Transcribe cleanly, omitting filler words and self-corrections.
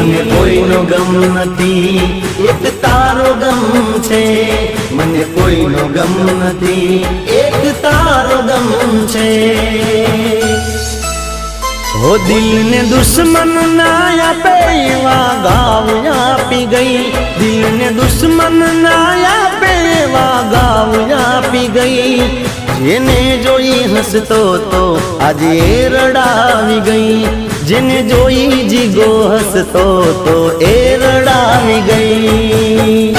મને કોઈનો ગમ નથી, એક તારો ગમ છે. મને કોઈનો ગમ નથી, એક તારો ગમ છે. ઓ દિલને દુશ્મન ના આપે એવા ગાવ આપી ગઈ. દિલને દુશ્મન ના આપે એવા ગાવ આપી ગઈ. જેને જોઈ હસતો તો આજે રડાવી ગઈ. જેને જોઈ જીગો હસતો તો એ રડાવી ગઈ.